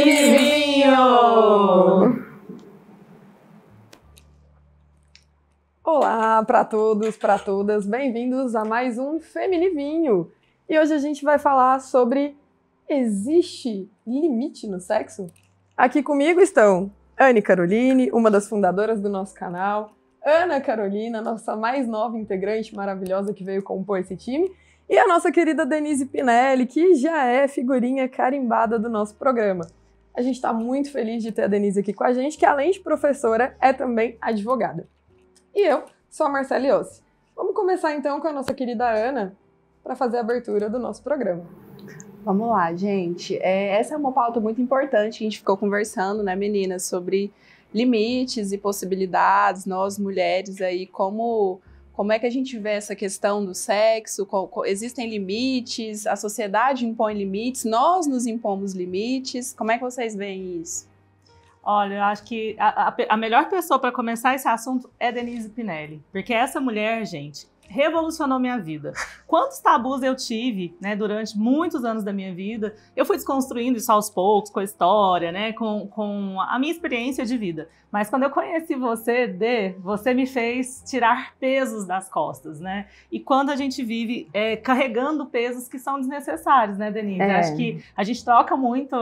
Feminivinho! Olá para todos, para todas, bem-vindos a mais um Feminivinho. E hoje a gente vai falar sobre: existe limite no sexo? Aqui comigo estão Anne Caroline, uma das fundadoras do nosso canal, Ana Carolina, nossa mais nova integrante maravilhosa que veio compor esse time, e a nossa querida Denise Pinelli, que já é figurinha carimbada do nosso programa. A gente está muito feliz de ter a Denise aqui com a gente, que além de professora, é também advogada. E eu sou a Marcela Iossi. Vamos começar então com a nossa querida Ana para fazer a abertura do nosso programa. Vamos lá, gente. Essa é uma pauta muito importante. A gente ficou conversando, né, meninas, sobre limites e possibilidades, nós mulheres aí, como é que a gente vê essa questão do sexo, existem limites, a sociedade impõe limites, nós nos impomos limites, como é que vocês veem isso? Olha, eu acho que a melhor pessoa para começar esse assunto é Denise Pinelli, porque essa mulher, gente, revolucionou minha vida. Quantos tabus eu tive, né, durante muitos anos da minha vida, eu fui desconstruindo isso aos poucos, com a história, né, com a minha experiência de vida. Mas quando eu conheci você me fez tirar pesos das costas, né? E quando a gente vive carregando pesos que são desnecessários, né, Denise? Acho que a gente troca muita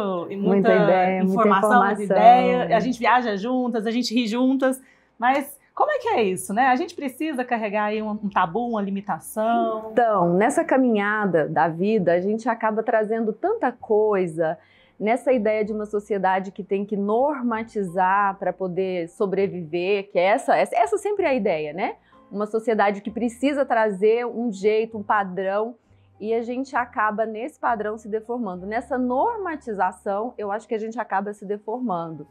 informação, muita ideia, a gente viaja juntas, a gente ri juntas, mas como é que é isso, né? A gente precisa carregar aí um tabu, uma limitação? Então, nessa caminhada da vida, a gente acaba trazendo tanta coisa nessa ideia de uma sociedade que tem que normatizar para poder sobreviver, que essa sempre é a ideia, né? Uma sociedade que precisa trazer um jeito, um padrão, e a gente acaba nesse padrão se deformando. Nessa normatização, eu acho que a gente acaba se deformando.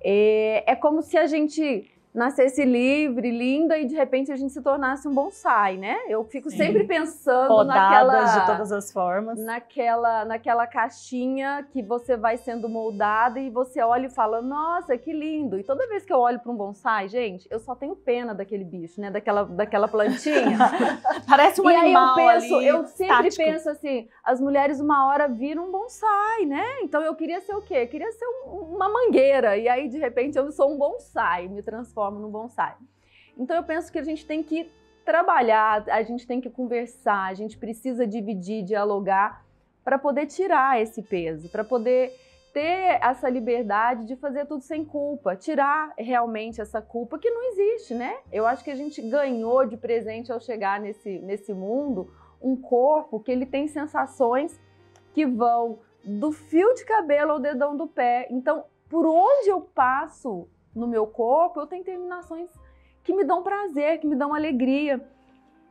É como se a gente nascesse livre, linda, e de repente a gente se tornasse um bonsai, né? Eu fico sempre pensando Podadas de todas as formas. Naquela caixinha que você vai sendo moldada e você olha e fala, nossa, que lindo. E toda vez que eu olho para um bonsai, gente, eu só tenho pena daquele bicho, né? Daquela plantinha. Parece um animal ali, eu sempre penso assim, as mulheres uma hora viram um bonsai, né? Então eu queria ser o quê? Eu queria ser uma mangueira. E aí, de repente, eu sou um bonsai, me transformo no bonsai. Então eu penso que a gente tem que trabalhar, a gente tem que conversar, a gente precisa dividir, dialogar para poder tirar esse peso, para poder ter essa liberdade de fazer tudo sem culpa, tirar realmente essa culpa que não existe, né? Eu acho que a gente ganhou de presente ao chegar nesse mundo um corpo que ele tem sensações que vão do fio de cabelo ao dedão do pé. Então, por onde eu passo no meu corpo, eu tenho terminações que me dão prazer, que me dão alegria.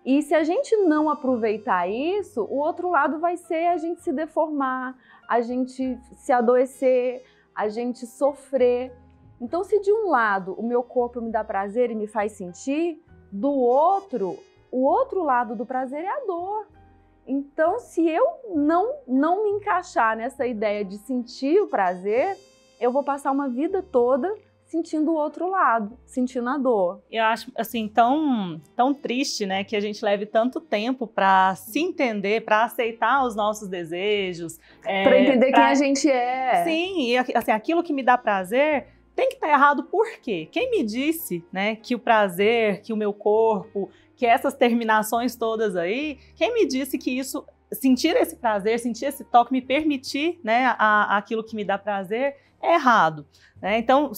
E se a gente não aproveitar isso, o outro lado vai ser a gente se deformar, a gente se adoecer, a gente sofrer. Então, se de um lado o meu corpo me dá prazer e me faz sentir, do outro, o outro lado do prazer é a dor. Então, se eu não me encaixar nessa ideia de sentir o prazer, eu vou passar uma vida toda sentindo o outro lado, sentindo a dor. Eu acho, assim, tão triste, né, que a gente leve tanto tempo para se entender, para aceitar os nossos desejos. Para entender quem a gente é. Sim, e assim, aquilo que me dá prazer tem que estar errado por quê? Quem me disse, né, que o prazer, que o meu corpo, que essas terminações todas aí, quem me disse que isso, sentir esse prazer, sentir esse toque, me permitir, né, aquilo que me dá prazer, é errado, né? Então,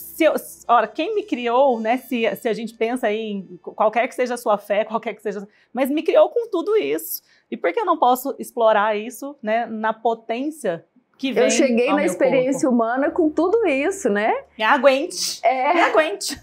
quem me criou, né, se a gente pensa aí em qualquer que seja a sua fé, qualquer que seja, mas me criou com tudo isso. E por que eu não posso explorar isso, né, na potência que vem? Eu cheguei na experiência humana com tudo isso, né? Me aguente, me aguente.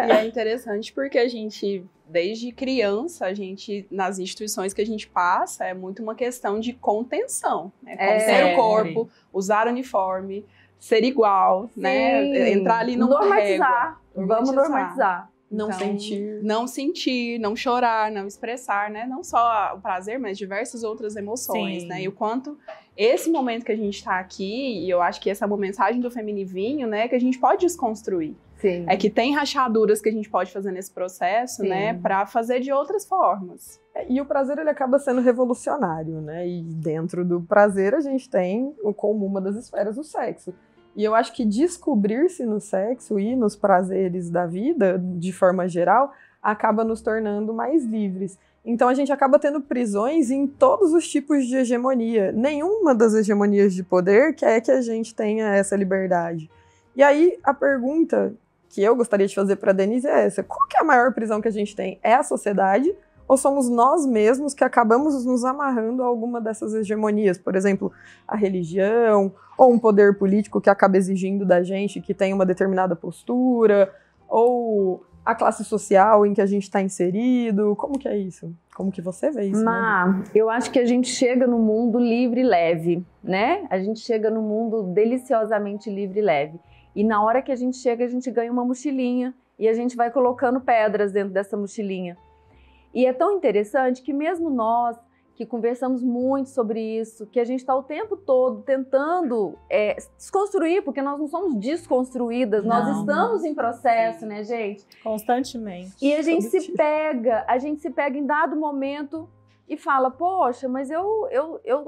E é interessante porque a gente, desde criança, a gente, nas instituições que a gente passa, é muito uma questão de contenção, né? Conter o corpo, usar uniforme, ser igual, né? Entrar ali numa normatizar. Vamos normatizar. Não Então, sentir. Não sentir, não chorar, não expressar, né? Não só o prazer, mas diversas outras emoções, Sim. né? E o quanto esse momento que a gente tá aqui, e eu acho que essa é uma mensagem do Feminivinho, né? Que a gente pode desconstruir. Sim. É que tem rachaduras que a gente pode fazer nesse processo, Sim. né? Pra fazer de outras formas. E o prazer, ele acaba sendo revolucionário, né? E dentro do prazer, a gente tem como uma das esferas o sexo. E eu acho que descobrir-se no sexo e nos prazeres da vida, de forma geral, acaba nos tornando mais livres. Então a gente acaba tendo prisões em todos os tipos de hegemonia. Nenhuma das hegemonias de poder quer que a gente tenha essa liberdade. E aí a pergunta que eu gostaria de fazer para a Denise é essa: qual que é a maior prisão que a gente tem? É a sociedade? Ou somos nós mesmos que acabamos nos amarrando a alguma dessas hegemonias? Por exemplo, a religião, ou um poder político que acaba exigindo da gente que tenha uma determinada postura, ou a classe social em que a gente está inserido. Como que é isso? Como que você vê isso? Má, eu acho que a gente chega no mundo livre e leve, né? A gente chega no mundo deliciosamente livre e leve. E na hora que a gente chega, a gente ganha uma mochilinha e a gente vai colocando pedras dentro dessa mochilinha. E é tão interessante que mesmo nós, que conversamos muito sobre isso, que a gente está o tempo todo tentando desconstruir, porque nós não somos desconstruídas, nós estamos em processo, né, gente? Constantemente. E a gente se pega em dado momento e fala, poxa, mas eu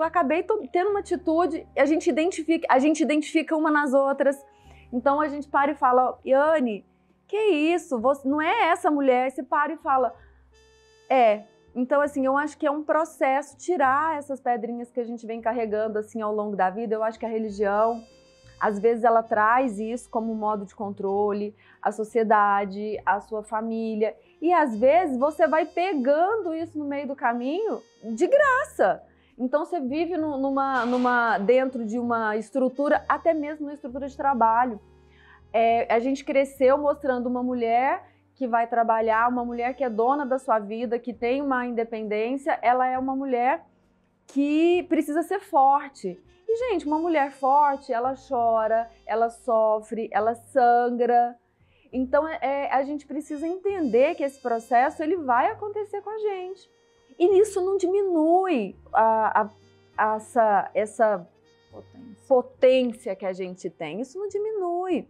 acabei tendo uma atitude, a gente identifica uma nas outras. Então a gente para e fala, Yane, que isso? Você não é essa mulher? Você para e fala, Então, assim, eu acho que é um processo tirar essas pedrinhas que a gente vem carregando, assim, ao longo da vida. Eu acho que a religião, às vezes, ela traz isso como um modo de controle, a sociedade, a sua família. E, às vezes, você vai pegando isso no meio do caminho de graça. Então, você vive dentro de uma estrutura, até mesmo uma estrutura de trabalho. A gente cresceu mostrando uma mulher que vai trabalhar, uma mulher que é dona da sua vida, que tem uma independência, ela é uma mulher que precisa ser forte. E, gente, uma mulher forte, ela chora, ela sofre, ela sangra. Então, a gente precisa entender que esse processo ele vai acontecer com a gente. E isso não diminui essa potência que a gente tem. Isso não diminui.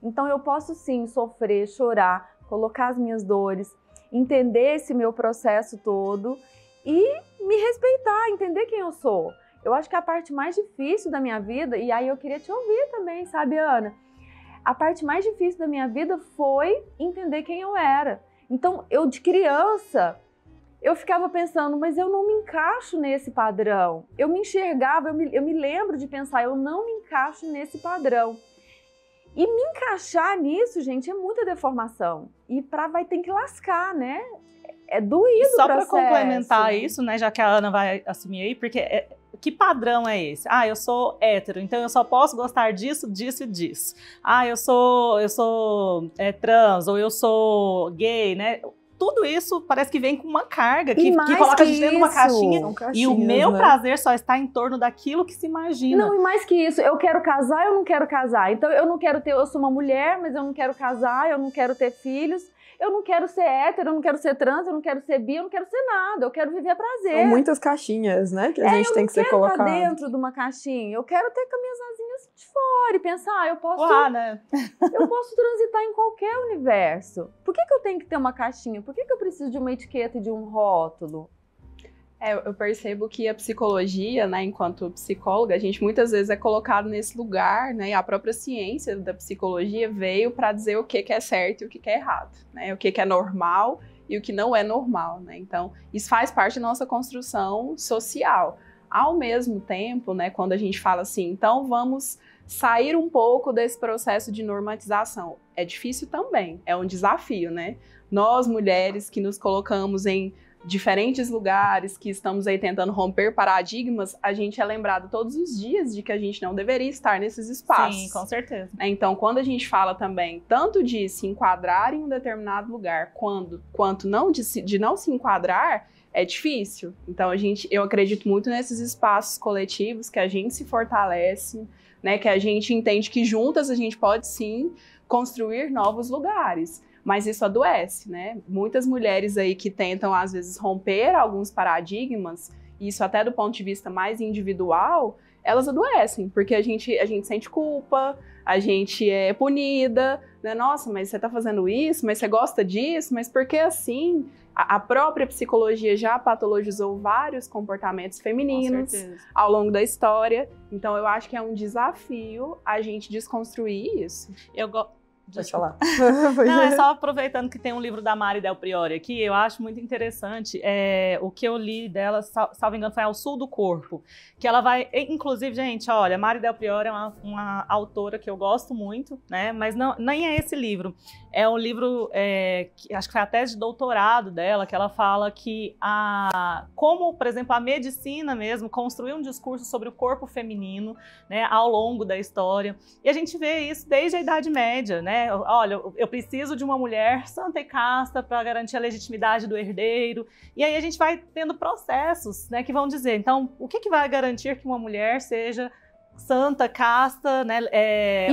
Então, eu posso, sim, sofrer, chorar, colocar as minhas dores, entender esse meu processo todo e me respeitar, entender quem eu sou. Eu acho que a parte mais difícil da minha vida, e aí eu queria te ouvir também, sabe, Ana? A parte mais difícil da minha vida foi entender quem eu era. Então, eu de criança, eu ficava pensando, mas eu não me encaixo nesse padrão. Eu me enxergava, eu me lembro de pensar, eu não me encaixo nesse padrão. E me encaixar nisso, gente, é muita deformação. E vai ter que lascar, né? É doído o processo. Só para complementar isso, né, já que a Ana vai assumir aí, porque que padrão é esse? Eu sou hétero, então eu só posso gostar disso, disso e disso. Eu sou trans, ou eu sou gay, né? Tudo isso parece que vem com uma carga, que coloca a gente dentro de uma caixinha. E o meu prazer só está em torno daquilo que se imagina. Não, e mais que isso, eu quero casar, eu não quero casar. Então eu sou uma mulher, mas eu não quero casar, eu não quero ter filhos. Eu não quero ser hétero, eu não quero ser trans, eu não quero ser bi, eu não quero ser nada. Eu quero viver prazer. São muitas caixinhas, né, que a gente tem que ser colocado. Eu não quero estar dentro de uma caixinha. Eu quero ter com as minhas asinhas de fora e pensar, eu posso transitar em qualquer universo. Por que eu tenho que ter uma caixinha? Por que eu preciso de uma etiqueta e de um rótulo? Eu percebo que a psicologia, né, enquanto psicóloga, a gente muitas vezes é colocado nesse lugar, né, e a própria ciência da psicologia veio para dizer o que é certo e o que é errado, né, o que é normal e o que não é normal, né, então isso faz parte da nossa construção social. Ao mesmo tempo, né, quando a gente fala assim, então vamos sair um pouco desse processo de normatização, é difícil também, é um desafio, né, nós mulheres que nos colocamos em diferentes lugares, que estamos aí tentando romper paradigmas, a gente é lembrado todos os dias de que a gente não deveria estar nesses espaços. Sim, com certeza. Então, quando a gente fala também tanto de se enquadrar em um determinado lugar, quanto não de não se enquadrar, é difícil. Então, eu acredito muito nesses espaços coletivos que a gente se fortalece, né, que a gente entende que juntas a gente pode sim construir novos lugares. mas isso adoece, né? Muitas mulheres aí que tentam, às vezes, romper alguns paradigmas, isso até do ponto de vista mais individual, elas adoecem, porque a gente sente culpa, a gente é punida, né? Nossa, mas você tá fazendo isso, mas você gosta disso, mas por que assim? A própria psicologia já patologizou vários comportamentos femininos ao longo da história, então eu acho que é um desafio a gente desconstruir isso. Deixa lá. Não, é só aproveitando que tem um livro da Mari Del Priore aqui, eu acho muito interessante, o que eu li dela, salvo engano, foi Ao Sul do Corpo, que ela vai, inclusive, gente, olha, Mari Del Priore é uma autora que eu gosto muito, né, mas nem é esse livro, é um livro, que acho que foi a tese de doutorado dela, que ela fala que como, por exemplo, a medicina mesmo construiu um discurso sobre o corpo feminino, né, ao longo da história, e a gente vê isso desde a Idade Média, né? Olha, eu preciso de uma mulher santa e casta para garantir a legitimidade do herdeiro. E aí a gente vai tendo processos, né, que vão dizer, então, o que vai garantir que uma mulher seja santa, casta, né,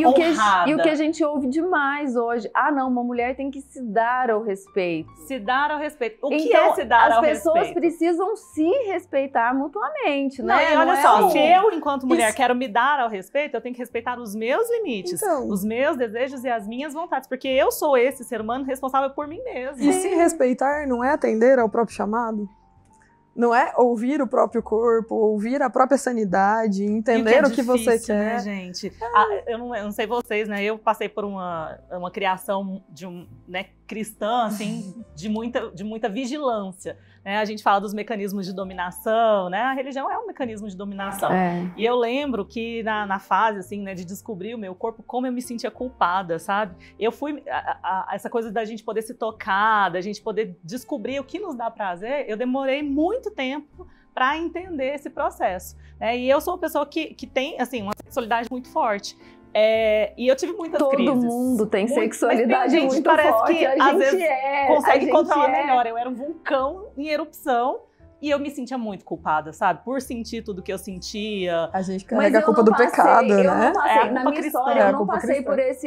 honrada? E o que a gente ouve demais hoje, não, uma mulher tem que se dar ao respeito. Se dar ao respeito. O então, que é se dar ao respeito? As pessoas precisam se respeitar mutuamente, né? Não, e olha só, se eu, enquanto mulher, quero me dar ao respeito, eu tenho que respeitar os meus limites, os meus desejos e as minhas vontades, porque eu sou esse ser humano responsável por mim mesmo. E se respeitar não é atender ao próprio chamado? Não é ouvir o próprio corpo, ouvir a própria sanidade, entender o que você quer. Né, gente? Eu não sei vocês, né? Eu passei por uma criação né, cristã, assim, de muita vigilância. Né? A gente fala dos mecanismos de dominação, né? A religião é um mecanismo de dominação. E eu lembro que na fase, assim, né, de descobrir o meu corpo, como eu me sentia culpada, sabe? Eu fui... essa coisa da gente poder se tocar, da gente poder descobrir o que nos dá prazer, eu demorei muito tempo para entender esse processo. Né? E eu sou uma pessoa que tem, assim, uma sexualidade muito forte. E eu tive muitas crises. Todo mundo tem sexualidade muito muito parece forte. que às vezes consegue controlar é. melhor. Eu era um vulcão em erupção e eu me sentia muito culpada, sabe? Por sentir tudo que eu sentia. A gente carrega a culpa do pecado, né? Não passei, a na minha cristã, história, eu não passei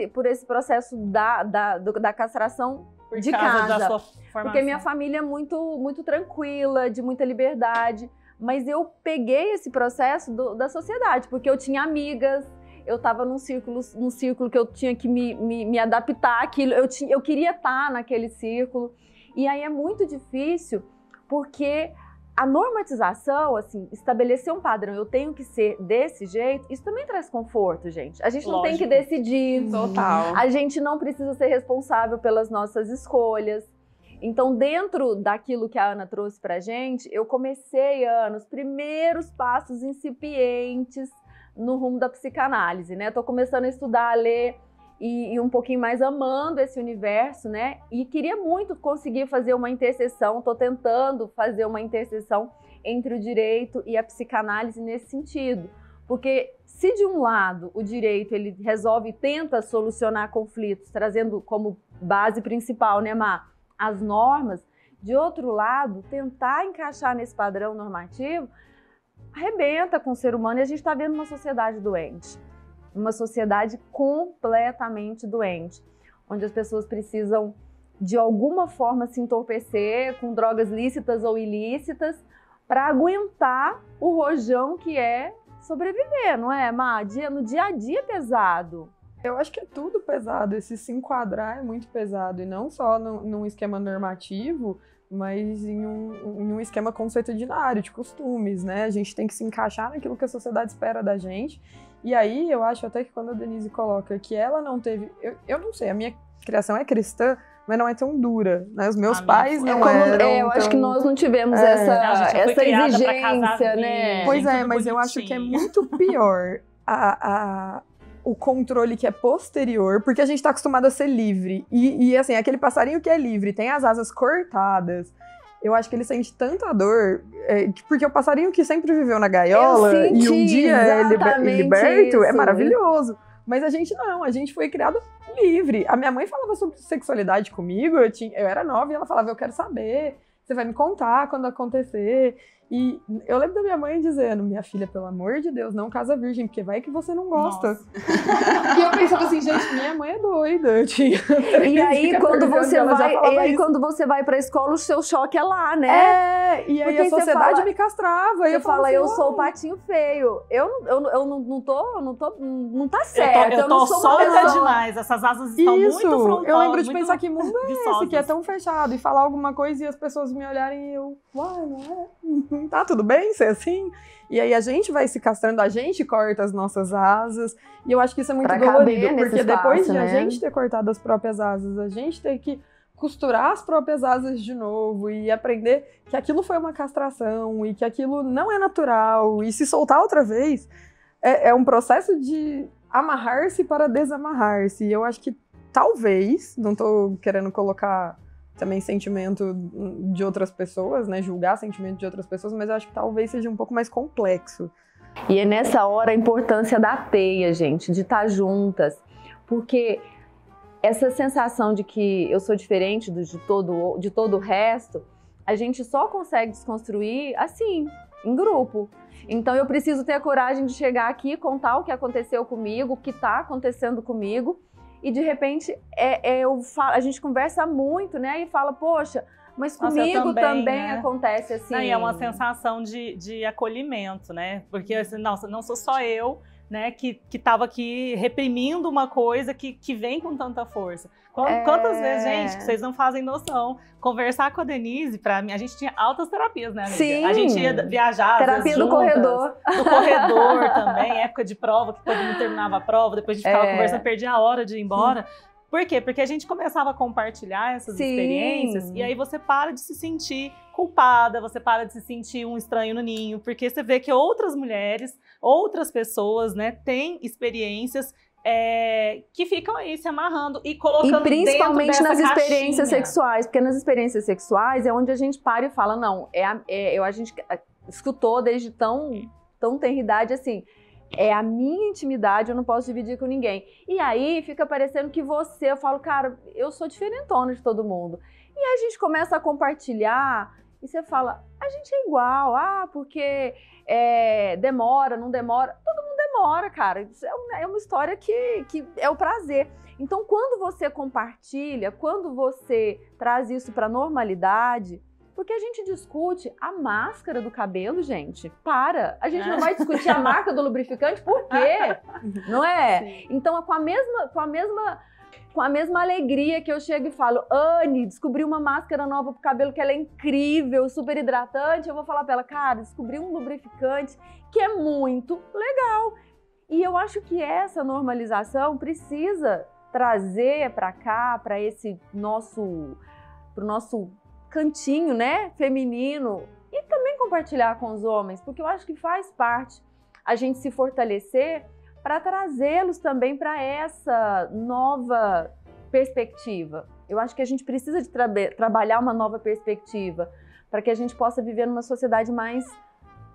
por esse processo da castração de casa. Da sua formação. Porque minha família é muito tranquila, de muita liberdade. Mas eu peguei esse processo da sociedade, porque eu tinha amigas. Eu estava num círculo que eu tinha que me adaptar àquilo, eu queria estar naquele círculo. E aí é muito difícil, porque a normatização, assim, estabelecer um padrão, eu tenho que ser desse jeito, isso também traz conforto, gente. A gente não tem que decidir. Total. A gente não precisa ser responsável pelas nossas escolhas. Então, dentro daquilo que a Ana trouxe pra gente, eu comecei, Ana, os primeiros passos incipientes no rumo da psicanálise, né? Tô começando a estudar, a ler e um pouquinho mais amando esse universo, né? E queria muito conseguir fazer uma interseção, tô tentando fazer uma interseção entre o direito e a psicanálise nesse sentido. Porque se de um lado o direito ele resolve e tenta solucionar conflitos, trazendo como base principal, né, Má, as normas, de outro lado, tentar encaixar nesse padrão normativo arrebenta com o ser humano e a gente está vendo uma sociedade doente. Uma sociedade completamente doente, onde as pessoas precisam, de alguma forma, se entorpecer com drogas lícitas ou ilícitas para aguentar o rojão que é sobreviver, não é, Má? No dia a dia é pesado. Eu acho que é tudo pesado. Esse se enquadrar é muito pesado. E não só num esquema normativo, mas em um esquema consuetudinário, de costumes, né? A gente tem que se encaixar naquilo que a sociedade espera da gente. E aí, eu acho até que quando a Denise coloca que ela não teve... Eu não sei, a minha criação é cristã, mas não é tão dura, né? Os meus pais não eram... Eu acho que nós não tivemos essa exigência, né? Pois é, mas eu acho que é muito pior o controle que é posterior, porque a gente tá acostumado a ser livre. E assim, aquele passarinho que é livre, tem as asas cortadas, eu acho que ele sente tanta dor, porque o passarinho que sempre viveu na gaiola e um dia é liberto, é maravilhoso. Mas a gente não, a gente foi criado livre. A minha mãe falava sobre sexualidade comigo, eu era nova e ela falava, eu quero saber, você vai me contar quando acontecer. E eu lembro da minha mãe dizendo, minha filha, pelo amor de Deus, não casa virgem, porque vai que você não gosta. E eu pensava assim, gente, minha mãe é doida. Eu tinha E aí, quando você ela já vai, falava e aí isso. quando você vai pra escola, o seu choque é lá, né? É, e aí Porque a você sociedade fala- me castrava. E Você eu falava fala, assim, eu "Uau". sou o patinho feio. Não tá certo. Eu tô não sou uma solta pessoa. demais, essas asas estão Isso, muito frontosas. eu lembro de muito pensar que mundo é esse, viçosas. que é tão fechado, e falar alguma coisa e as pessoas me olharem e eu, uai, não é? Tá tudo bem ser assim? E aí a gente vai se castrando, a gente corta as nossas asas, e eu acho que isso é muito Pra dolorido, caber nesse porque depois espaço, de a né? gente ter cortado as próprias asas, a gente ter que costurar as próprias asas de novo e aprender que aquilo foi uma castração e que aquilo não é natural, e se soltar outra vez é um processo de amarrar-se para desamarrar-se. E eu acho que talvez, não tô querendo colocar também sentimento de outras pessoas, né, julgar sentimento de outras pessoas, mas eu acho que talvez seja um pouco mais complexo. E é nessa hora a importância da teia, gente, de estar juntas. Porque essa sensação de que eu sou diferente de todo o resto, a gente só consegue desconstruir assim, em grupo. Então eu preciso ter a coragem de chegar aqui e contar o que aconteceu comigo, o que está acontecendo comigo. E de repente a gente conversa muito, né? E fala, poxa, mas Nossa, comigo também né? acontece assim. Não, e é uma sensação de acolhimento, né? Porque assim, nossa, não sou só eu, né, que tava aqui reprimindo uma coisa que vem com tanta força. Quantas vezes, gente, que vocês não fazem noção, conversar com a Denise, pra mim, a gente tinha altas terapias, né, amiga? Sim. A gente ia viajar, às Terapia vezes, do juntas, corredor. do corredor também, época de prova, que todo mundo terminava a prova, depois a gente ficava É. conversando, perdia a hora de ir embora. Por quê? Porque a gente começava a compartilhar essas Sim. experiências e aí você para de se sentir culpada, você para de se sentir um estranho no ninho, porque você vê que outras mulheres, outras pessoas, né, têm experiências que ficam aí se amarrando e colocando E principalmente dentro nas dessa experiências caixinha. sexuais, porque nas experiências sexuais é onde a gente para e fala, não, a gente escutou desde tão tenra idade assim, é a minha intimidade, eu não posso dividir com ninguém. E aí fica parecendo que eu falo, cara, eu sou diferentona de todo mundo. E aí a gente começa a compartilhar e você fala, a gente é igual, porque demora, não demora. Todo mundo demora, cara. Isso é uma história que é o prazer. Então, quando você compartilha, quando você traz isso para a normalidade, porque a gente discute a máscara do cabelo, gente. A gente não vai discutir a marca do lubrificante, por quê? Não é? Sim. Então, com a mesma alegria que eu chego e falo, Anne, descobri uma máscara nova pro cabelo que ela é incrível, super hidratante, eu vou falar pra ela, cara, descobri um lubrificante que é muito legal. E eu acho que essa normalização precisa trazer pra cá, pra esse pro nosso cantinho, né, feminino, e também compartilhar com os homens, porque eu acho que faz parte a gente se fortalecer para trazê-los também para essa nova perspectiva. Eu acho que a gente precisa de trabalhar uma nova perspectiva para que a gente possa viver numa sociedade mais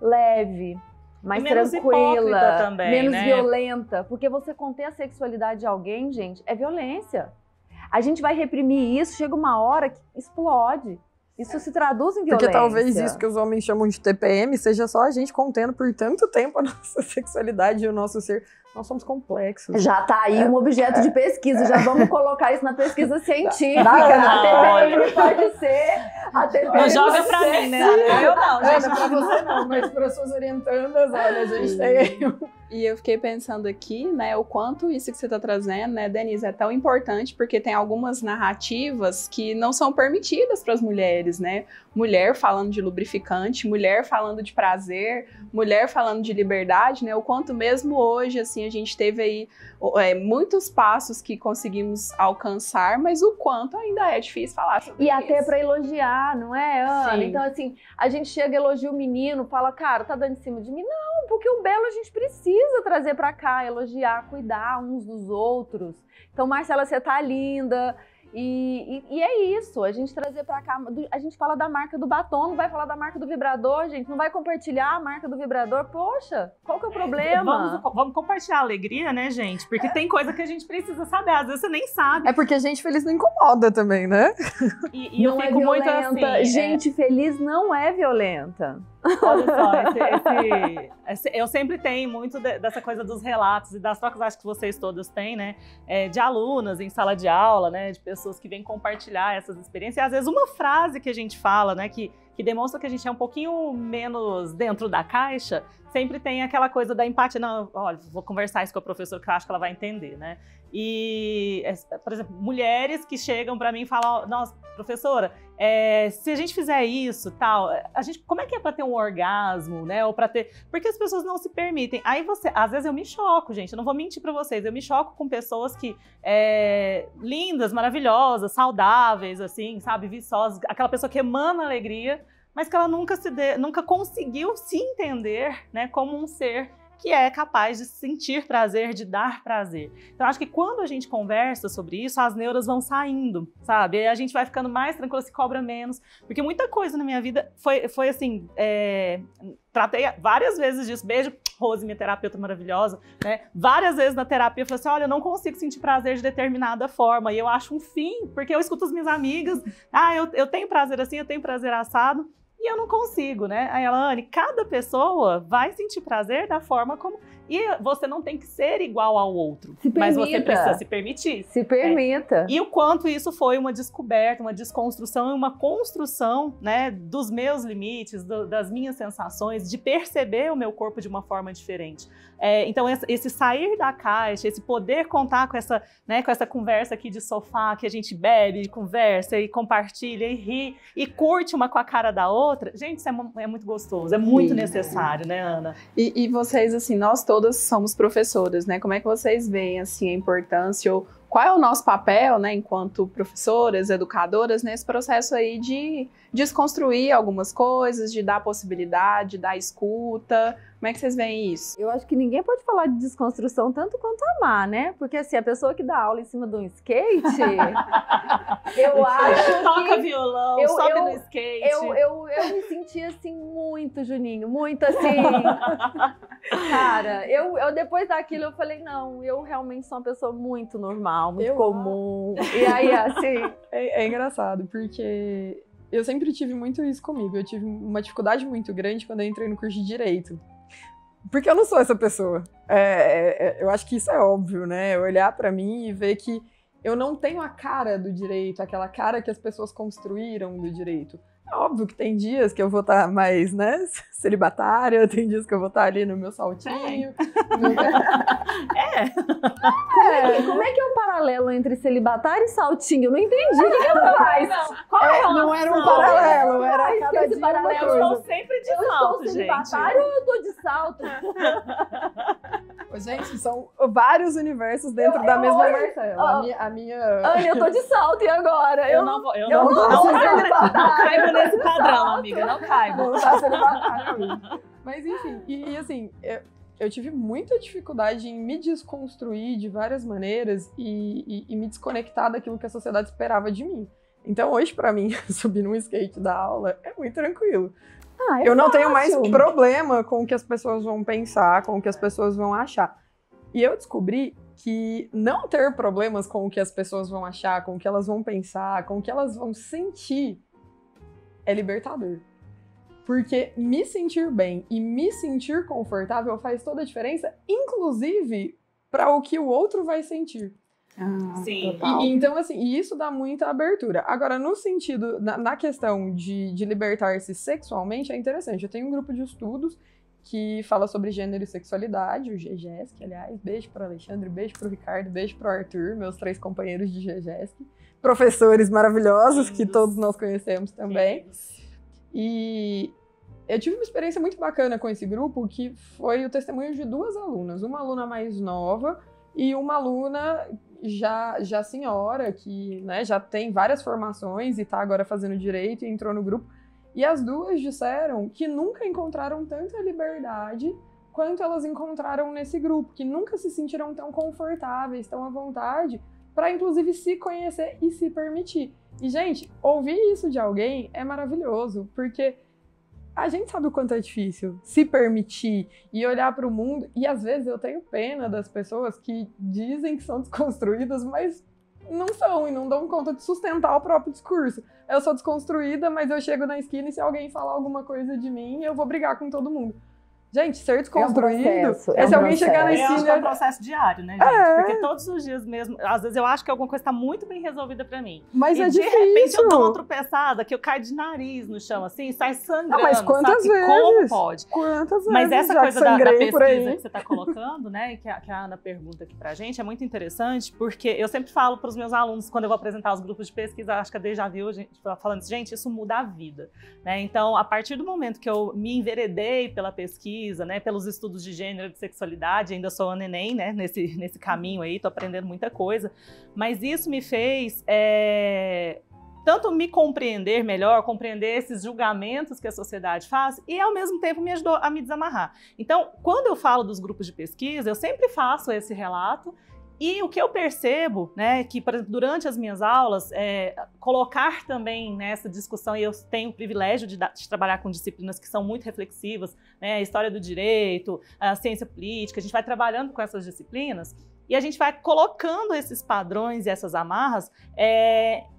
leve, mais menos tranquila, hipócrita também, menos né? violenta. Porque você conter a sexualidade de alguém, gente, é violência. A gente vai reprimir isso, chega uma hora que explode. Isso se traduz em violência. Porque talvez isso que os homens chamam de TPM seja só a gente contendo por tanto tempo a nossa sexualidade e o nosso ser. Nós somos complexos. Já tá aí um objeto de pesquisa, já vamos colocar isso na pesquisa científica. Não, A TPM pode ser. A TPM Não joga pode pra ser. mim, né? Eu não, gente. Ana, pra você não, mas para suas orientandas, olha, a gente tem. E eu fiquei pensando aqui, né, o quanto isso que você está trazendo, né, Denise, é tão importante, porque tem algumas narrativas que não são permitidas para as mulheres, né? Mulher falando de lubrificante, mulher falando de prazer, mulher falando de liberdade, né? O quanto mesmo hoje, assim, a gente teve aí muitos passos que conseguimos alcançar, mas o quanto ainda é difícil falar sobre E isso. até pra elogiar, não é, Ana? Sim. Então, assim, a gente chega, elogia o menino, fala, cara, tá dando em cima de mim? Não, porque o belo a gente precisa trazer pra cá, elogiar, cuidar uns dos outros. Então, Marcela, você tá linda. E é isso, a gente trazer pra cá, a gente fala da marca do batom, não vai falar da marca do vibrador, gente, não vai compartilhar a marca do vibrador, poxa, qual que é o problema? Vamos compartilhar a alegria, né, gente? Porque tem coisa que a gente precisa saber, às vezes você nem sabe. É porque gente feliz não incomoda também, né? E eu Não é fico muito violenta. assim. Gente feliz não é violenta. Olha só, eu sempre tenho muito dessa coisa dos relatos e das trocas, acho que vocês todas têm, né? De alunas em sala de aula, né? De pessoas que vêm compartilhar essas experiências. E às vezes uma frase que a gente fala, né? Que demonstra que a gente é um pouquinho menos dentro da caixa, sempre tem aquela coisa da empatia. Não, olha, vou conversar isso com a professora que eu acho que ela vai entender, né? E, por exemplo, mulheres que chegam para mim e falam, nossa, professora, se a gente fizer isso, tal, como é que é para ter um orgasmo, né? Ou para ter... Porque as pessoas não se permitem. Aí às vezes eu me choco, gente, eu não vou mentir para vocês, eu me choco com pessoas que lindas, maravilhosas, saudáveis, assim, sabe, viçosas, aquela pessoa que emana alegria, mas que ela nunca conseguiu se entender, né, como um ser que é capaz de sentir prazer, de dar prazer. Então, acho que quando a gente conversa sobre isso, as neuras vão saindo, sabe? E a gente vai ficando mais tranquila, se cobra menos. Porque muita coisa na minha vida foi assim... Tratei várias vezes disso. Beijo, Rose, minha terapeuta maravilhosa, né? Várias vezes na terapia eu falei assim, olha, eu não consigo sentir prazer de determinada forma. E eu acho um fim, porque eu escuto as minhas amigas, eu tenho prazer assim, eu tenho prazer assado. E eu não consigo, né? Aí ela, Anne, cada pessoa vai sentir prazer da forma como... E você não tem que ser igual ao outro. Mas você precisa se permitir. Se permita. E o quanto isso foi uma descoberta, uma desconstrução e uma construção, né, dos meus limites, das minhas sensações, de perceber o meu corpo de uma forma diferente. Então, esse sair da caixa, esse poder contar com essa conversa aqui de sofá, que a gente bebe, conversa e compartilha e ri e curte uma com a cara da outra, gente, isso é muito gostoso, é muito necessário, né, Ana? E vocês, assim, nós todas somos professoras, né? Como é que vocês veem, assim, a importância ou qual é o nosso papel, né, enquanto professoras, educadoras, nesse processo aí de desconstruir algumas coisas, de dar possibilidade, de dar escuta? Como é que vocês veem isso? Eu acho que ninguém pode falar de desconstrução tanto quanto amar, né? Porque assim, a pessoa que dá aula em cima de um skate, eu acho que... Toca violão, sobe no skate. Eu me senti assim muito, Juninho, muito assim. Cara, eu depois daquilo eu falei, não, eu realmente sou uma pessoa muito normal, muito comum. E aí, assim... É engraçado, porque eu sempre tive muito isso comigo. Eu tive uma dificuldade muito grande quando eu entrei no curso de Direito. Porque eu não sou essa pessoa. Eu acho que isso é óbvio, né? Olhar pra mim e ver que eu não tenho a cara do direito, aquela cara que as pessoas construíram do direito. É óbvio que tem dias que eu vou estar mais, né, celibatária, tem dias que eu vou estar ali no meu saltinho. Como é que é o paralelo entre celibatário e saltinho? Eu não entendi o que ela faz. Não era um paralelo, era cada dia uma coisa. Eu estou sempre de salto, gente. Eu estou celibatário ou eu estou de salto? Gente, são vários universos dentro da mesma Marcela. Anne, eu tô de salto, e agora? Eu não caibo nesse padrão, amiga, não caibo. Não tá sendo bacana. Mas enfim, e assim, eu tive muita dificuldade em me desconstruir de várias maneiras e me desconectar daquilo que a sociedade esperava de mim. Então hoje, pra mim, subir num skate da aula é muito tranquilo. Eu não tenho mais problema com o que as pessoas vão pensar, com o que as pessoas vão achar. E eu descobri que não ter problemas com o que as pessoas vão achar, com o que elas vão pensar, com o que elas vão sentir, é libertador. Porque me sentir bem e me sentir confortável faz toda a diferença, inclusive para o que o outro vai sentir. Sim. Então, assim, e isso dá muita abertura. Agora, no sentido, na questão de libertar-se sexualmente, é interessante. Eu tenho um grupo de estudos que fala sobre gênero e sexualidade, o GGESC, aliás. Beijo para Alexandre, beijo para o Ricardo, beijo para o Arthur, meus 3 companheiros de GGESC. Professores maravilhosos, que todos nós conhecemos também. E eu tive uma experiência muito bacana com esse grupo, que foi o testemunho de 2 alunas. Uma aluna mais nova e uma aluna já senhora, que, né, já tem várias formações e está agora fazendo direito e entrou no grupo. E as 2 disseram que nunca encontraram tanta liberdade quanto elas encontraram nesse grupo, que nunca se sentiram tão confortáveis, tão à vontade, para inclusive se conhecer e se permitir. E, gente, ouvir isso de alguém é maravilhoso, porque a gente sabe o quanto é difícil se permitir e olhar para o mundo, e às vezes eu tenho pena das pessoas que dizem que são desconstruídas, mas não são e não dão conta de sustentar o próprio discurso. Eu sou desconstruída, mas eu chego na esquina e se alguém falar alguma coisa de mim, eu vou brigar com todo mundo. Gente, ser desconstruído é se alguém chegar na esquina... Eu acho que é um processo diário, né, gente? Porque todos os dias mesmo, às vezes eu acho que alguma coisa está muito bem resolvida pra mim. Mas e é de difícil. repente eu dou uma tropeçada, que eu caio de nariz no chão, assim, sai sangrando, mas quantas vezes? Como pode? Quantas vezes? Mas essa já coisa da pesquisa por aí. que você está colocando, né, e que a Ana pergunta aqui pra gente, é muito interessante, porque eu sempre falo pros meus alunos, quando eu vou apresentar os grupos de pesquisa, acho que a Dê já viu, a gente falando assim, gente, isso muda a vida, né? Então, a partir do momento que eu me enveredei pela pesquisa, né, pelos estudos de gênero, de sexualidade, ainda sou uma neném, né, nesse caminho aí, tô aprendendo muita coisa, mas isso me fez tanto me compreender melhor, compreender esses julgamentos que a sociedade faz e, ao mesmo tempo, me ajudou a me desamarrar. Então, quando eu falo dos grupos de pesquisa, eu sempre faço esse relato. E o que eu percebo, né, que, por exemplo, durante as minhas aulas, colocar também nessa discussão, e eu tenho o privilégio de trabalhar com disciplinas que são muito reflexivas, né, a história do direito, a ciência política, a gente vai trabalhando com essas disciplinas e a gente vai colocando esses padrões e essas amarras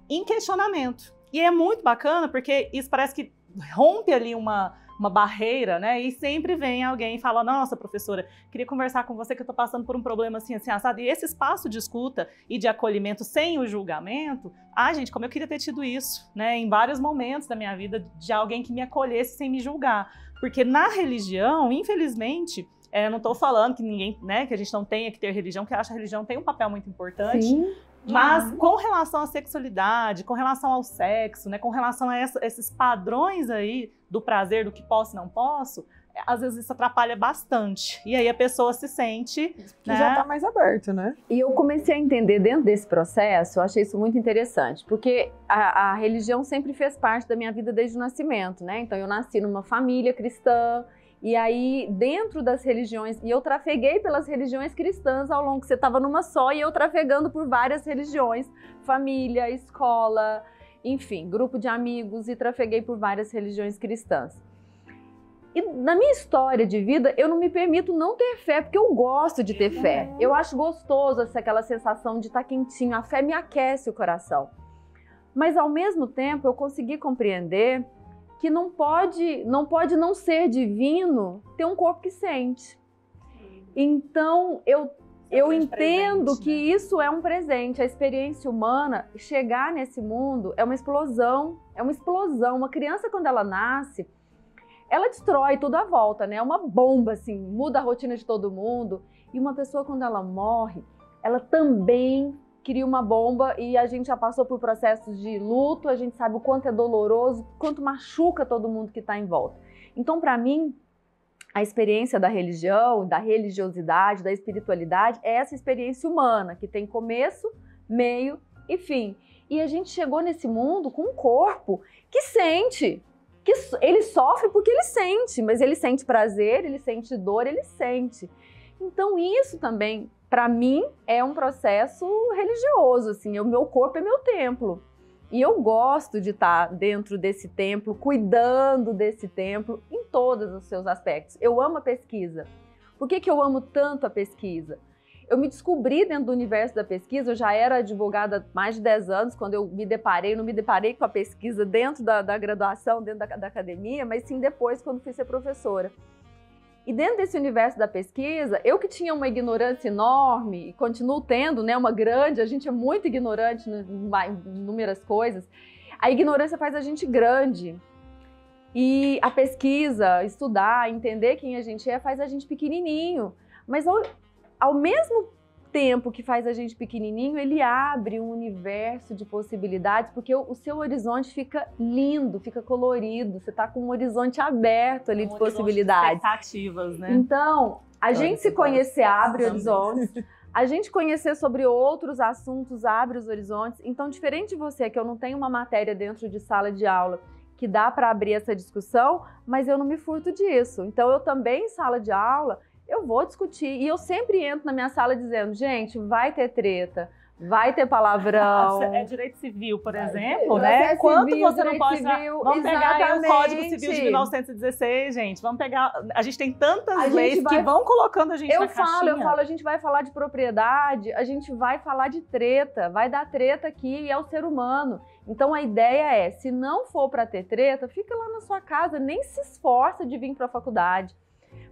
em questionamento. E é muito bacana porque isso parece que rompe ali uma barreira, né? E sempre vem alguém e fala, nossa, professora, queria conversar com você que eu tô passando por um problema assim, assim, assado. E esse espaço de escuta e de acolhimento sem o julgamento, gente, como eu queria ter tido isso, né? Em vários momentos da minha vida, de alguém que me acolhesse sem me julgar. Porque na religião, infelizmente, não tô falando que ninguém, né, que a gente não tenha que ter religião, que eu acho que a religião tem um papel muito importante. Sim. Mas com relação à sexualidade, com relação ao sexo, né, com relação a esses padrões aí do prazer, do que posso e não posso, às vezes isso atrapalha bastante. E aí a pessoa se sente... Que já tá mais aberto, né? E eu comecei a entender dentro desse processo, eu achei isso muito interessante, porque a religião sempre fez parte da minha vida desde o nascimento, né? Então eu nasci numa família cristã, e aí, dentro das religiões, e eu trafeguei pelas religiões cristãs ao longo que você estava numa só, e eu trafegando por várias religiões, família, escola, enfim, grupo de amigos, e trafeguei por várias religiões cristãs. E na minha história de vida, eu não me permito não ter fé, porque eu gosto de ter fé. Eu acho gostoso aquela sensação de estar quentinho, a fé me aquece o coração. Mas, ao mesmo tempo, eu consegui compreender que não pode não ser divino ter um corpo que sente. Então, eu entendo presente, que isso é um presente. A experiência humana, chegar nesse mundo é uma explosão. Uma criança, quando ela nasce, ela destrói tudo à volta, né? É uma bomba, assim, muda a rotina de todo mundo. E uma pessoa, quando ela morre, ela também cria uma bomba, e a gente já passou por processos de luto, a gente sabe o quanto é doloroso, quanto machuca todo mundo que está em volta. Então, para mim, a experiência da religião, da religiosidade, da espiritualidade, é essa experiência humana, que tem começo, meio e fim. E a gente chegou nesse mundo com um corpo que sente, que ele sofre porque ele sente, mas ele sente prazer, ele sente dor, ele sente. Então, isso também, para mim, é um processo religioso, assim, o meu corpo é meu templo. E eu gosto de estar dentro desse templo, cuidando desse templo em todos os seus aspectos. Eu amo a pesquisa. Por que eu amo tanto a pesquisa? Eu me descobri dentro do universo da pesquisa, eu já era advogada há mais de 10 anos, quando eu não me deparei com a pesquisa dentro da graduação, dentro da academia, mas sim depois, quando fui ser professora. E dentro desse universo da pesquisa, eu que tinha uma ignorância enorme, e continuo tendo, né, uma grande, a gente é muito ignorante em inúmeras coisas, a ignorância faz a gente grande. E a pesquisa, estudar, entender quem a gente faz a gente pequenininho. Mas ao mesmo tempo que faz a gente pequenininho, ele abre um universo de possibilidades, porque o seu horizonte fica lindo, fica colorido, você está com um horizonte aberto ali de possibilidades. Expectativas, né? Então, a gente se conhecer abre horizontes, a gente conhecer sobre outros assuntos abre os horizontes. Então, diferente de você, que eu não tenho uma matéria dentro de sala de aula que dá para abrir essa discussão, mas eu não me furto disso. Então, eu também, em sala de aula, eu vou discutir, e eu sempre entro na minha sala dizendo, gente, vai ter treta, vai ter palavrão. É direito civil, por exemplo, Processo né? Quanto civil, você não pode... civil, Vamos pegar aí o Código exatamente. Civil de 1916, gente. Vamos pegar... A gente tem tantas A gente leis vai- que vão colocando a gente na Eu caixinha. falo, a gente vai falar de propriedade, a gente vai falar de treta, vai dar treta aqui e é o ser humano. Então a ideia é, se não for para ter treta, fica lá na sua casa, nem se esforça de vir para a faculdade.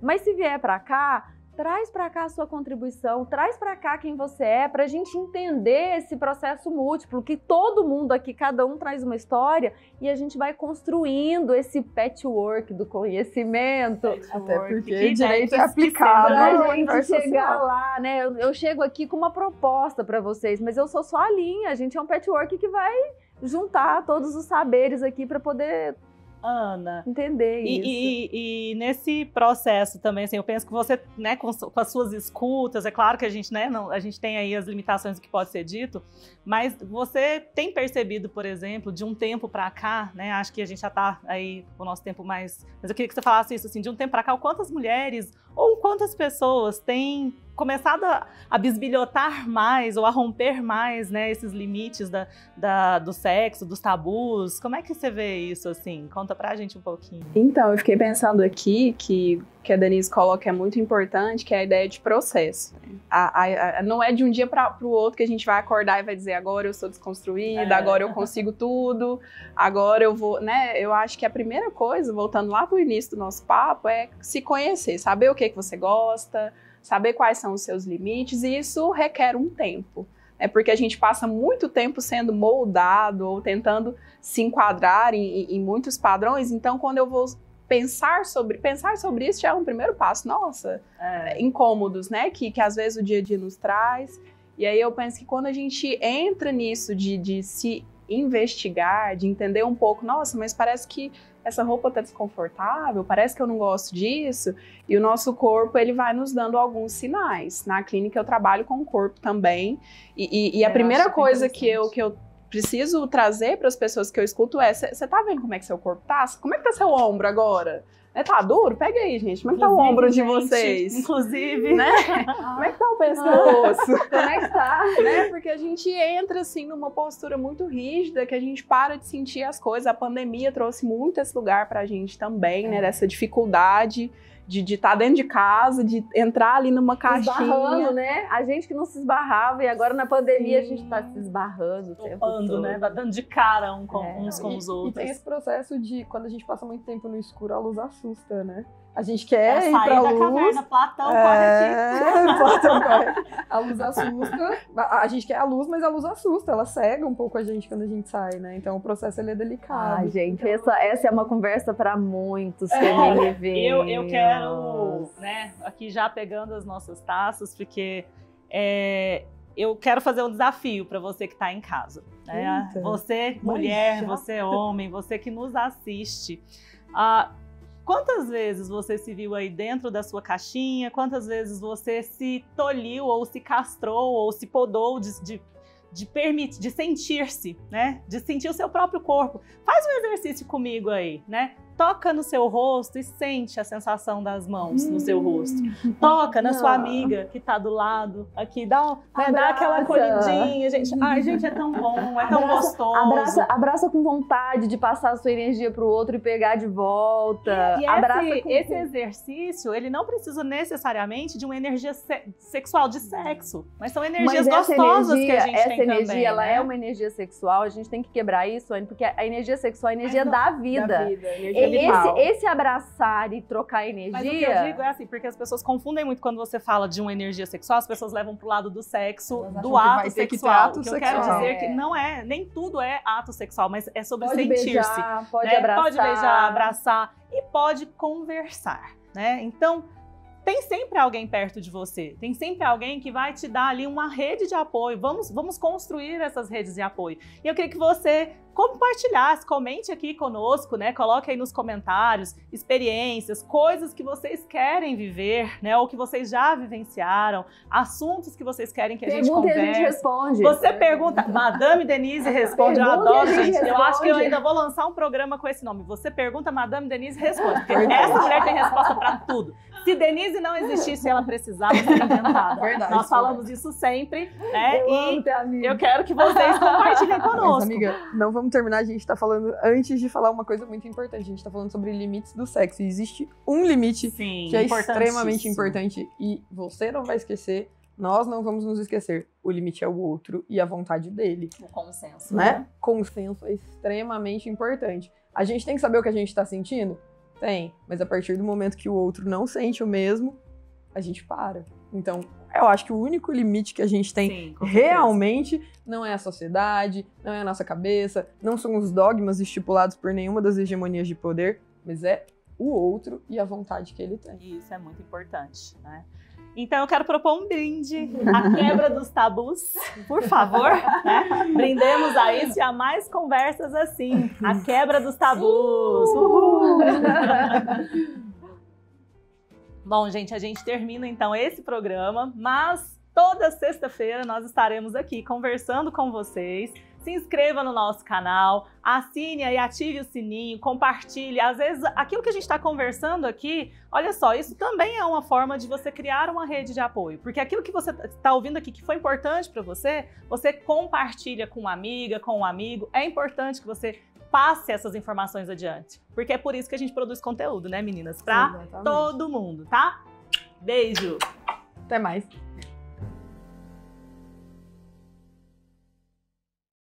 Mas se vier para cá, traz para cá a sua contribuição, traz para cá quem você é, para a gente entender esse processo múltiplo, que todo mundo aqui, cada um traz uma história e a gente vai construindo esse patchwork do conhecimento. Até porque Que direito é ideia aplicado Pra no gente universo chegar social. lá, né? Eu chego aqui com uma proposta para vocês, mas eu sou só a linha. A gente é um patchwork que vai juntar todos os saberes aqui para poder Ana, entender isso. e nesse processo também, assim, eu penso que você, né, com as suas escutas, é claro que a gente, né, a gente tem aí as limitações do que pode ser dito, mas você tem percebido, por exemplo, de um tempo para cá, né, acho que a gente já tá aí com o nosso tempo mais, mas eu queria que você falasse isso, assim, de um tempo para cá, quantas mulheres ou quantas pessoas têm começado a bisbilhotar mais ou a romper mais, né, esses limites do sexo, dos tabus. Como é que você vê isso, assim? Conta pra gente um pouquinho. Então, eu fiquei pensando aqui que a Denise coloca é muito importante, que é a ideia de processo. Não é de um dia para o outro que a gente vai acordar e vai dizer agora eu sou desconstruída, agora eu consigo tudo, agora eu vou, né? Eu acho que a primeira coisa, voltando lá para o início do nosso papo, é se conhecer, saber o que você gosta, saber quais são os seus limites, e isso requer um tempo. É porque a gente passa muito tempo sendo moldado ou tentando se enquadrar em muitos padrões, então quando eu vou pensar sobre isso já é um primeiro passo. Nossa, incômodos, né? Que às vezes o dia a dia nos traz. E aí eu penso que quando a gente entra nisso de se investigar, de entender um pouco, nossa, mas parece que essa roupa tá desconfortável, parece que eu não gosto disso, e o nosso corpo, ele vai nos dando alguns sinais. Na clínica eu trabalho com o corpo também, e a primeira coisa que eu preciso trazer para as pessoas que eu escuto é, você tá vendo como é que seu corpo tá? Como é que tá seu ombro agora? Tá duro? Pega aí, gente. Como é que tá o ombro de vocês? Inclusive, né? Como é que tá o pescoço? Como é que tá? Né? Porque a gente entra, assim, numa postura muito rígida, que a gente para de sentir as coisas. A pandemia trouxe muito esse lugar pra gente também, né? Dessa dificuldade de estar dentro de casa, de entrar ali numa caixinha. Esbarrando, né? A gente que não se esbarrava e agora na pandemia a gente tá se esbarrando o tempo todo. né? Dando de cara uns com os E outros. tem esse processo de, quando a gente passa muito tempo no escuro, a luz assusta, né? A gente quer ir sair pra da luz. caverna, Platão corre aqui. Platão corre. A luz assusta. A gente quer a luz, mas a luz assusta. Ela cega um pouco a gente quando a gente sai, né? Então o processo ele é delicado. Ai, gente, essa é uma conversa para muitos feminivinhos. Eu quero, né, aqui já pegando as nossas taças, porque eu quero fazer um desafio para você que está em casa. Né? Eita, você, mulher, você, homem, você que nos assiste. Quantas vezes você se viu aí dentro da sua caixinha? Quantas vezes você se tolhiu ou se castrou ou se podou de sentir-se, né? De sentir o seu próprio corpo. Faz um exercício comigo aí, né? Toca no seu rosto e sente a sensação das mãos no seu rosto. Toca na sua amiga que tá do lado, aqui, dá aquela acolhidinha, gente. Ai, gente, é tão bom, é tão gostoso. Abraça com vontade de passar a sua energia pro outro e pegar de volta. E esse exercício, ele não precisa necessariamente de uma energia sexual, de sexo, mas são energias gostosas que a gente tem também. Essa energia, ela né? é uma energia sexual, a gente tem que quebrar isso, Anne, porque a energia sexual é a energia da vida. Esse abraçar e trocar energia... Mas o que eu digo é assim, porque as pessoas confundem muito quando você fala de uma energia sexual, as pessoas levam pro lado do sexo, do ato sexual. O que eu quero dizer que não é, nem tudo é ato sexual, mas é sobre sentir-se. Pode abraçar. Pode beijar, abraçar e pode conversar, né? Então, tem sempre alguém perto de você, tem sempre alguém que vai te dar ali uma rede de apoio. Vamos construir essas redes de apoio. E eu queria que você compartilhasse, comente aqui conosco, né? Coloque aí nos comentários experiências, coisas que vocês querem viver, né? Ou que vocês já vivenciaram, assuntos que vocês querem que a gente converse. Pergunta e a gente responde. Você pergunta, Madame Denise responde. Eu adoro, gente. Eu acho que eu ainda vou lançar um programa com esse nome. Você pergunta, Madame Denise responde. Porque essa mulher tem resposta para tudo. Se Denise se não existisse, ela precisava ser inventada. Verdade. Nós falamos isso sempre, né? Eu amo ter amigo. Eu quero que vocês compartilhem conosco. Mas, amiga, não vamos terminar. A gente tá falando, antes de falar uma coisa muito importante, a gente tá falando sobre limites do sexo. E existe um limite Sim, que é extremamente importantíssimo. importante e você não vai esquecer, nós não vamos nos esquecer. O limite é o outro e a vontade dele, O consenso, né? Consenso é extremamente importante. A gente tem que saber o que a gente tá sentindo? Tem, mas a partir do momento que o outro não sente o mesmo, a gente para. Então, eu acho que o único limite que a gente tem Sim, com certeza. realmente não é a sociedade, não é a nossa cabeça, não são os dogmas estipulados por nenhuma das hegemonias de poder, mas é o outro e a vontade que ele tem. Isso é muito importante, né? Então eu quero propor um brinde, a quebra dos tabus, por favor, né? Brindemos a isso e a mais conversas assim, a quebra dos tabus. Uhul! Bom, gente, a gente termina então esse programa, mas toda sexta-feira nós estaremos aqui conversando com vocês. Se inscreva no nosso canal, assine e ative o sininho, compartilhe. Às vezes, aquilo que a gente está conversando aqui, olha só, isso também é uma forma de você criar uma rede de apoio. Porque aquilo que você está ouvindo aqui que foi importante para você, você compartilha com uma amiga, com um amigo. É importante que você passe essas informações adiante. Porque é por isso que a gente produz conteúdo, né, meninas? Para todo mundo, tá? Beijo! Até mais.